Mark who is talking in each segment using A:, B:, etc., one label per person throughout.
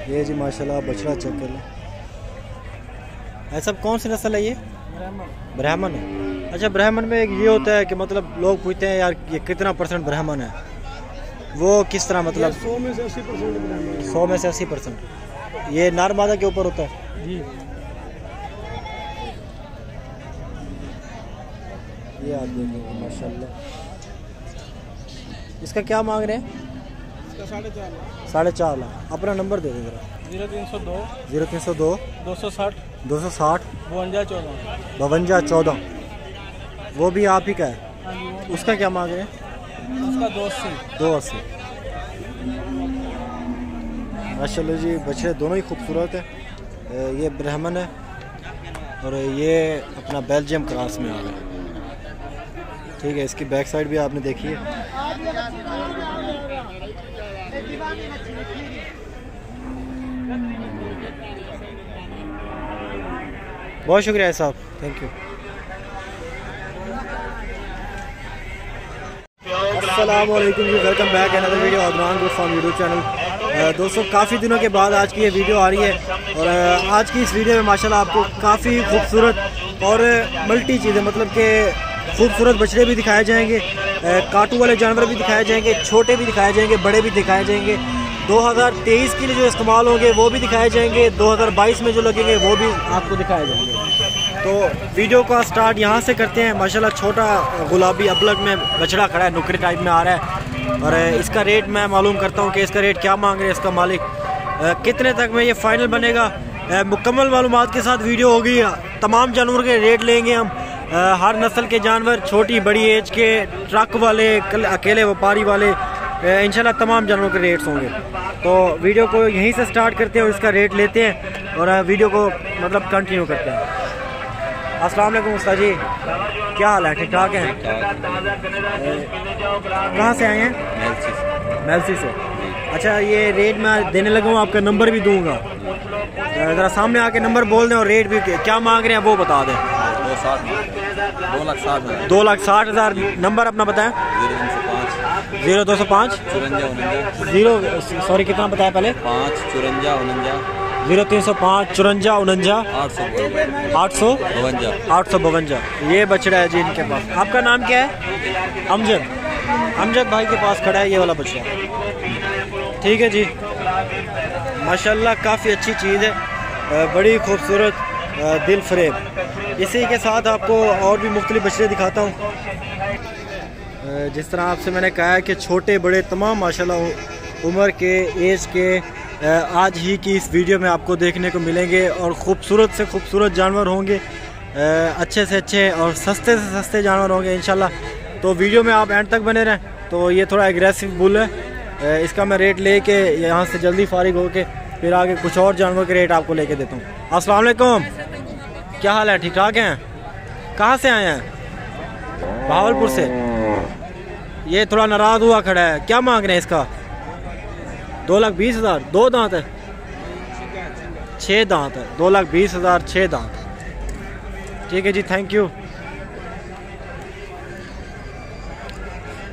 A: ये जी माशाल्लाह बछड़ा चेक कर लें। सब कौन सी नस्ल है ये? ब्राह्मण है। अच्छा, ब्राह्मण में एक ये होता है कि मतलब लोग पूछते हैं यार ये कितना % ब्राह्मण है, वो किस तरह मतलब?
B: 100 में से 80% ब्राह्मण।
A: 100 में से 80%। ये नर मादा के ऊपर होता है
B: जी।
A: ये आप देखेंगे माशाल्लाह। इसका क्या मांग रहे हैं?
B: इसका 4.5 लाख।
A: 4.5 लाख। अपना नंबर दे दें जरा।
B: 0302
A: 0302
B: 260
A: 260
B: 52
A: 14। वो भी आप ही का है?
B: हाँ जी।
A: उसका क्या मांग रहे हैं?
B: उसका 280।
A: 280। माशाल्लाह जी, बछड़े दोनों ही खूबसूरत है। ये ब्राह्मण है और ये अपना बेल्जियम क्रॉस में आ रहा है। ठीक है, इसकी बैक साइड भी आपने देखी है। बहुत शुक्रिया साहब, थैंक यू। अस्सलाम वालेकुम जी, welcome back another video Adnan good form YouTube channel. दोस्तों, काफ़ी दिनों के बाद आज की ये वीडियो आ रही है और आज की इस वीडियो में माशाल्लाह आपको काफ़ी खूबसूरत और मल्टी चीज़ें मतलब कि खूबसूरत बछड़े भी दिखाए जाएंगे, काटू वाले जानवर भी दिखाए जाएंगे, छोटे भी दिखाए जाएंगे, बड़े भी दिखाए जाएंगे। 2023 के लिए जो इस्तेमाल होंगे वो भी दिखाए जाएंगे, 2022 में जो लगेंगे वो भी आपको दिखाए जाएंगे। तो वीडियो का स्टार्ट यहाँ से करते हैं। माशाल्लाह छोटा गुलाबी अबलग में बछड़ा खड़ा है, नुकरे टाइप में आ रहा है और इसका रेट मैं मालूम करता हूँ कि इसका रेट क्या मांग रहे हैं इसका मालिक, कितने तक में ये फाइनल बनेगा। मुकम्मल मालूमात के साथ वीडियो होगी। तमाम जानवर के रेट लेंगे हम, हर नस्ल के जानवर, छोटी बड़ी एज के, ट्रक वाले, अकेले व्यापारी वाले, इंशाल्लाह तमाम जानवरों के रेट्स होंगे। तो वीडियो को यहीं से स्टार्ट करते हैं और इसका रेट लेते हैं और वीडियो को मतलब कंटिन्यू करते हैं। अस्सलाम वालेकुम उस्ताद जी, क्या हाल है? ठीक ठाक हैं? कहाँ से आए हैं? मेलसी से। अच्छा, ये रेट मैं देने लगा हूँ, आपका नंबर भी दूंगा, ज़रा सामने आके नंबर बोल दें और रेट भी क्या मांग रहे हैं वो बता दें। 2,60,000। नंबर अपना बताएं। 0205 सॉरी कितना बताया पहले? 0305 54 852। ये बछड़ा है जी इनके पास। आपका नाम क्या है? अमजद भाई के पास खड़ा है ये वाला बछड़ा। ठीक है जी, माशाल्लाह काफ़ी अच्छी चीज़ है, बड़ी खूबसूरत, दिल फरेब। इसी के साथ आपको और भी मुख्तलिफ बछड़े दिखाता हूँ। जिस तरह आपसे मैंने कहा है कि छोटे बड़े तमाम माशाल्लाह उम्र के, एज के आज ही की इस वीडियो में आपको देखने को मिलेंगे और ख़ूबसूरत से खूबसूरत जानवर होंगे, अच्छे से अच्छे और सस्ते से सस्ते जानवर होंगे इंशाल्लाह। तो वीडियो में आप एंड तक बने रहें। तो ये थोड़ा एग्रेसिव बुल है, इसका मैं रेट लेके यहाँ से जल्दी फारिग होके फिर आगे कुछ और जानवर के रेट आपको लेके देता हूँ। अस्सलाम वालेकुम, क्या हाल है? ठीक ठाक हैं? कहाँ से आए हैं? बहावलपुर से। ये थोड़ा नाराज़ हुआ खड़ा है, क्या मांग रहे हैं इसका? 2,20,000। 2 दांत है? 6 दांत है। 2,20,000 6 दांत। ठीक है जी, थैंक यू।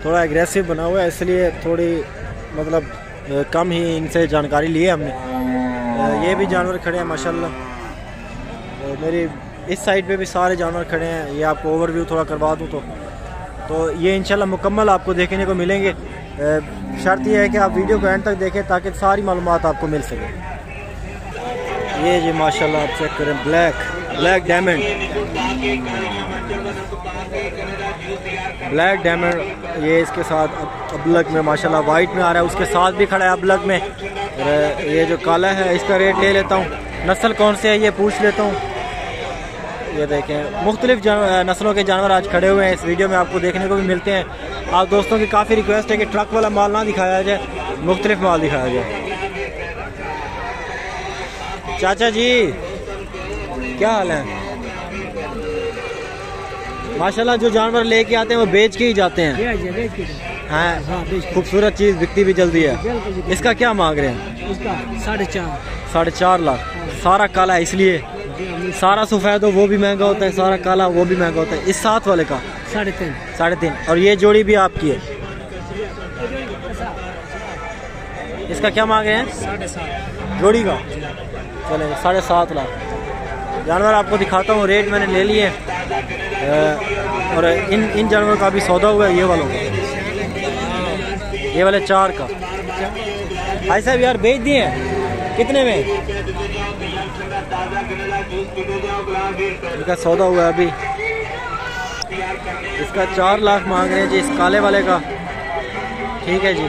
A: थोड़ा एग्रेसिव बना हुआ है इसलिए थोड़ी मतलब कम ही इनसे जानकारी ली है हमने। ये भी जानवर खड़े हैं माशाल्लाह। मेरी इस साइड पे भी सारे जानवर खड़े हैं। ये आपको ओवरव्यू थोड़ा करवा दूँ तो ये इंशाल्लाह मुकम्मल आपको देखने को मिलेंगे। शर्त यह है कि आप वीडियो को एंड तक देखें ताकि सारी मालूमात आपको मिल सके। ये जी माशाल्लाह आप चेक करें, ब्लैक डायमंड। ये इसके साथ अबलग में माशाल्लाह वाइट में आ रहा है, उसके साथ भी खड़ा है अबलग में। ये जो काला है इसका रेट ले लेता हूँ। नस्ल कौन से है ये पूछ लेता हूँ। ये देखें, मुख्तलिफ नस्लों के जानवर आज खड़े हुए हैं। इस वीडियो में आपको देखने को भी मिलते हैं। आप दोस्तों की काफ़ी रिक्वेस्ट है कि ट्रक वाला माल ना दिखाया जाए, मुख्तलिफ माल दिखाया जाए। चाचा जी क्या हाल है? माशाल्लाह जो जानवर लेके आते हैं वो बेच के ही जाते हैं। हाँ, खूबसूरत चीज़ बिकती भी जल्दी है। इसका क्या मांग रहे हैं?
B: इसका 4.5
A: लाख। सारा काला है इसलिए। सारा सफ़ेद हो वो भी महंगा होता है, सारा काला वो भी महंगा होता है। इस साथ वाले का
B: 3.5
A: 3.5। और ये जोड़ी भी आपकी है, इसका क्या मांग रहे हैं?
B: 7.5
A: जोड़ी का। चलें 7.5 लाख। जानवर आपको दिखाता हूँ, रेट मैंने ले लिए और इन जानवरों का भी सौदा हुआ है। ये वालों का, ये वाले 4 का भाई साहब यार बेच दिए हैं। कितने में? इनका सौदा हुआ है अभी, इसका 4 लाख मांग रहे हैं जी, इस काले वाले का। ठीक है जी।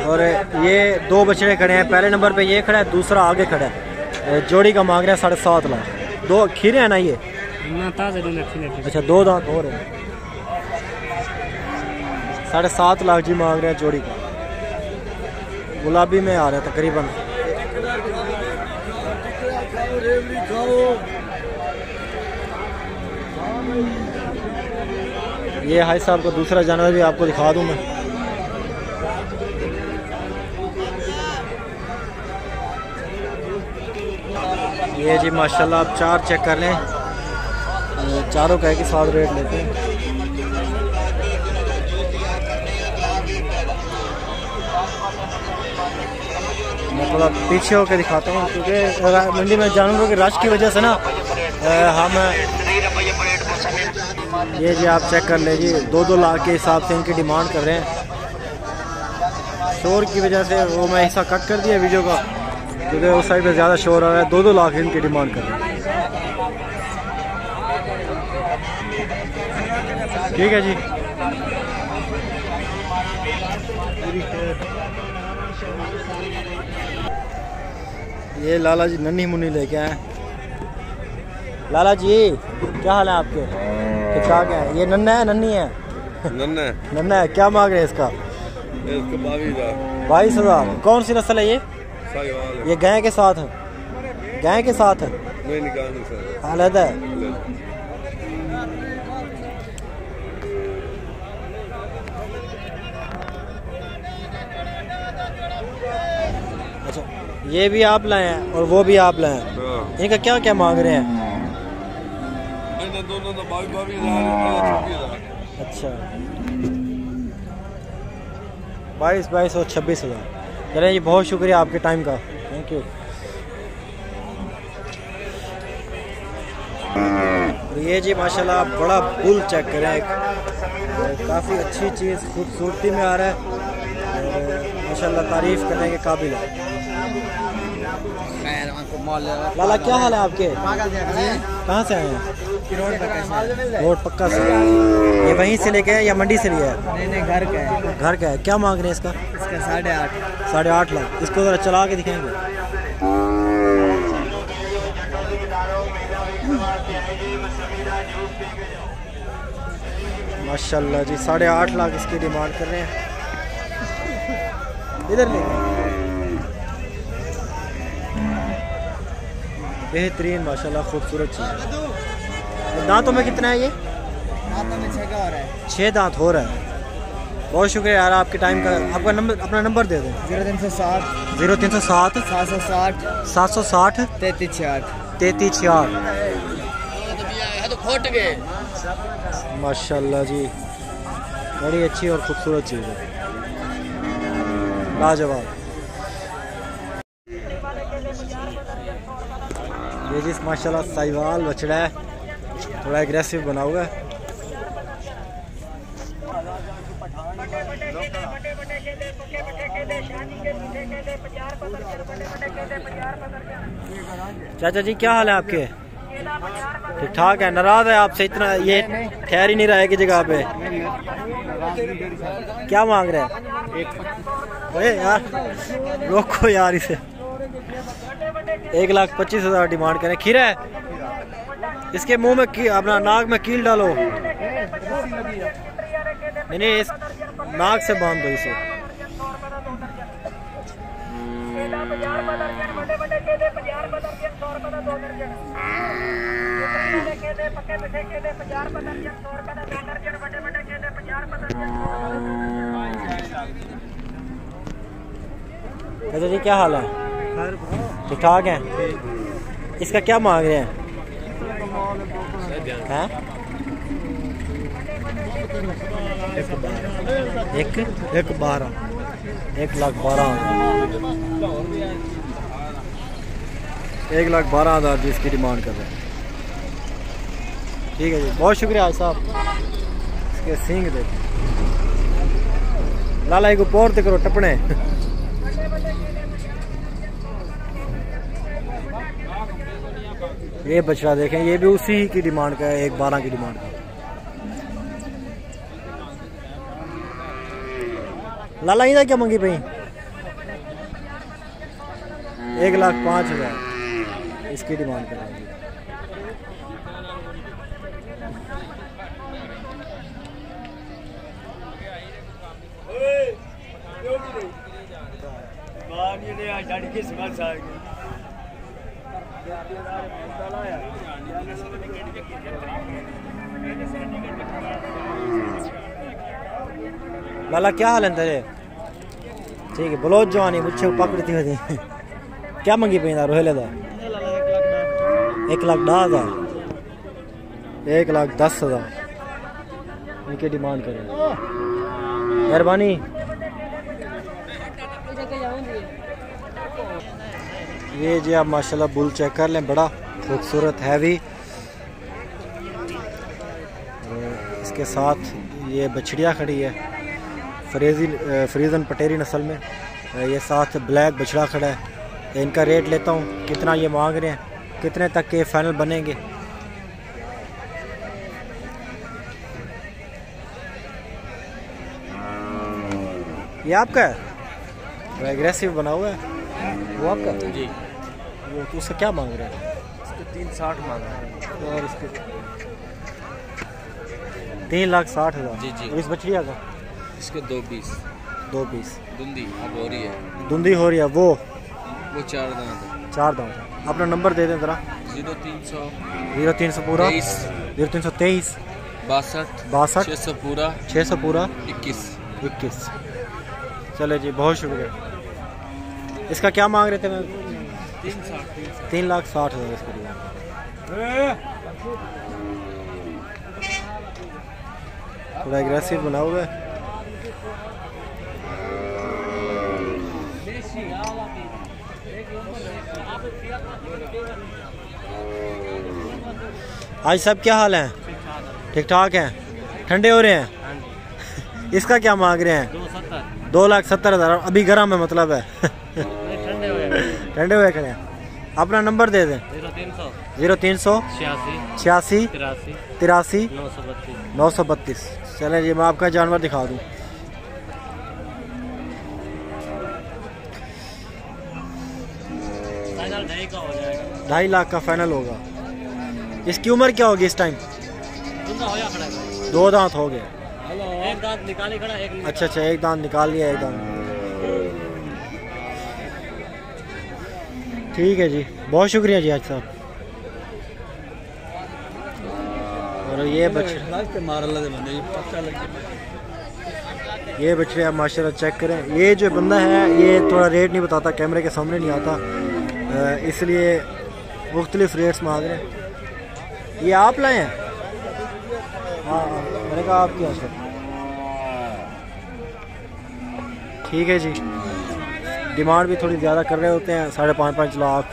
A: और ये 2 बछड़े खड़े हैं, पहले नंबर पे ये खड़ा है, दूसरा आगे खड़ा है। जोड़ी का मांग रहे हैं 7.5 लाख। 2 खीरे हैं ना ये? अच्छा 2 दांत हो रहे हैं। 7.5 लाख जी मांग रहे हैं जोड़ी का। गुलाबी में आ रहे हैं तकरीबन। ये हाई साहब का दूसरा जानवर भी आपको दिखा दूं मैं। ये जी माशाल्लाह आप 4 चेक कर लें, चारों का एक ही साथ रेट लेते हैं। मैं थोड़ा पीछे होकर दिखाता हूँ क्योंकि मंडी में जानवरों के रश की वजह से ना हम ये जी आप चेक कर लीजिए 2-2 लाख के हिसाब से इनकी डिमांड कर रहे हैं। शोर की वजह से वो मैं हिस्सा कट कर दिया वीडियो का क्योंकि उस साइड पे ज़्यादा शोर आ रहा है। 2-2 लाख इनकी डिमांड कर रहे हैं। ठीक है जी। ये लाला जी नन्ही मुन्नी लेके आए। लाला जी क्या हाल है आपके? ठीक ठाक है। ये नन्ना है नन्ही है? नन्ना है। क्या मांग रहे हैं इसका? 22,000। कौन सी नस्ल है ये? ये गाय के साथ है? गाय के साथ है? अलग है। अच्छा ये भी आप लाए हैं और वो भी आप लाए हैं। इनका क्या क्या मांग रहे हैं? अच्छा 22 और 26,000। चलें जी बहुत शुक्रिया आपके टाइम का, थैंक यू। ये जी माशाल्लाह आप बड़ा बुल चेक करें, एक काफ़ी अच्छी चीज़ खूबसूरती में आ रहा है, माशाल्लाह तारीफ़ करने के काबिल है। लाला क्या हाल है आपके? कहाँ से आए हैं? रोड पक्का से। ये वहीं से लेके या मंडी से लिया है?
B: नहीं घर का है।
A: घर का है। क्या मांग रहे हैं इसका?
B: इसका 8.5।
A: 8.5 लाख। इसको ज़रा चला के दिखाएंगे। माशाल्लाह जी 8.5 लाख इसकी डिमांड कर रहे हैं। इधर ले बेहतरीन माशाल्लाह खूबसूरत चीज़ है। दांतों में कितना है ये?
B: दांतों में 6 का हो रहा है।
A: 6 दांत हो रहा है। बहुत शुक्रिया यार आपके टाइम का। आपका नंबर, अपना नंबर दे दें।
B: 0307
A: 0307
B: 760
A: 760
B: 3368
A: 3368।
B: खोट गए।
A: माशाल्लाह जी बड़ी अच्छी और खूबसूरत चीज़ है, लाजवाब। ये जी माशाल्लाह साहिवाल बछड़ा है, थोड़ा एग्रेसिव बना हुआ है। चाचा जी क्या हाल है आपके? ठीक ठाक है। नाराज है आपसे? इतना ये ठहर ही नहीं रहा है कि जगह पे। क्या मांग रहे हैं? अरे यार रोको यार इसे। 1,25,000 डिमांड करें। खीरा है? इसके मुंह में अपना नाक में कील डालो। नहीं इस नाक से बांध दो इसे। अच्छा जी क्या हाल है? ठीक ठाक है। इसका क्या मांग रहे हैं? हैं? 1,12,000 1,12,000 जी इसकी डिमांड कर रहे हैं। ठीक है जी, बहुत शुक्रिया आज साहब। इसके सींग देखो लाला को पोर करो टपने। ये बछड़ा देखें, ये भी उसी की डिमांड का है, 1,12 की डिमांड का। लाला इधर क्या मंगी भाई? 1,05,000 इसकी डिमांड कर रहे हैं। लाला क्या हाल है तेरे? ठीक है, बलोच जवानी मुझे पकड़ती हुई क्या मंगी पे रोहेले दा? 1,10,000 1,10,000 इनकी डिमांड करें। मेहरबानी। ये जी आप माशाल्लाह बुल चेक कर लें, बड़ा खूबसूरत है भी। इसके साथ ये बछड़िया खड़ी है फ्रीजन पटेरी नस्ल में। ये साथ ब्लैक बछड़ा खड़ा है। इनका रेट लेता हूँ, कितना ये मांग रहे हैं, कितने तक के फाइनल बनेंगे। ये आपका है? तो एग्रेसिव बना हुआ है वो आपका जी। वो तो उसका क्या मांग रहे हैं?
B: इसको 3,60 मांग रहा है।
A: और इसके 3,60,000
B: जी जी।
A: और इस बछड़िया का?
B: इसके 2 पीस धुंधी अब हो रही है।
A: धुंधी हो रही है वो
B: 4 दांत है।
A: 4 दांत है। अपना नंबर दे दें जरा। 0300 पूरा 0323 62 600 पूरा 21। चले जी, बहुत शुक्रिया। इसका क्या मांग रहे थे? मैं 3,60,000 इसके लिए। थोड़ा एग्रेसिव बना हुआ है। आज सब क्या हाल है? ठीक ठाक हैं? ठंडे हो रहे हैं? इसका क्या मांग रहे हैं? 2,70,000 अभी गर्म है मतलब है। ठंडे हुए खड़े हैं। अपना नंबर दे दें। 0300 86 83 932। चलें जी, मैं आपका जानवर दिखा दूँ। $2.5 का फाइनल होगा। इसकी उम्र क्या होगी इस टाइम? 2 दांत हो गए।
B: एक दांत निकाल खड़ा, एक
A: अच्छा, एक दांत निकाल लिया, एक दांत। ठीक है जी, बहुत शुक्रिया जी आज साहब। और ये बछड़े आप माशाल्लाह चेक करें। ये जो बंदा है ये थोड़ा रेट नहीं बताता, कैमरे के सामने नहीं आता, इसलिए मुख्तलिफ रेट्स मांग रहे हैं। ये आप लाए हैं? हाँ, मैंने कहा आपके यहाँ से। ठीक है जी, डिमांड भी थोड़ी ज़्यादा कर रहे होते हैं, 5.5 लाख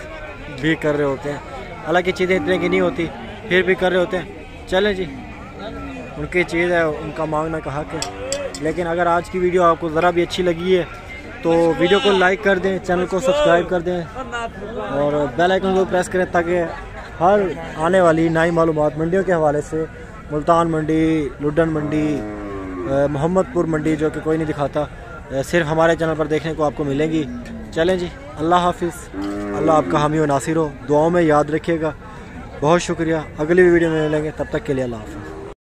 A: भी कर रहे होते हैं। हालांकि चीज़ें इतने की नहीं होती, फिर भी कर रहे होते हैं। चलें जी, उनकी चीज़ है, उनका मांगना का हक है। लेकिन अगर आज की वीडियो आपको ज़रा भी अच्छी लगी है तो वीडियो को लाइक कर दें, चैनल को सब्सक्राइब कर दें और बेल आइकन को प्रेस करें ताकि हर आने वाली नई मालूमात मंडियों के हवाले से, मुल्तान मंडी, लुडन मंडी, मोहम्मदपुर मंडी जो कि कोई नहीं दिखाता, सिर्फ हमारे चैनल पर देखने को आपको मिलेंगी। चलें जी, अल्लाह हाफिज़। अल्लाह आपका हामी व नासिर हो। दुआओं में याद रखिएगा। बहुत शुक्रिया। अगली वीडियो में मिलेंगे, तब तक के लिए अल्लाह हाफिज़।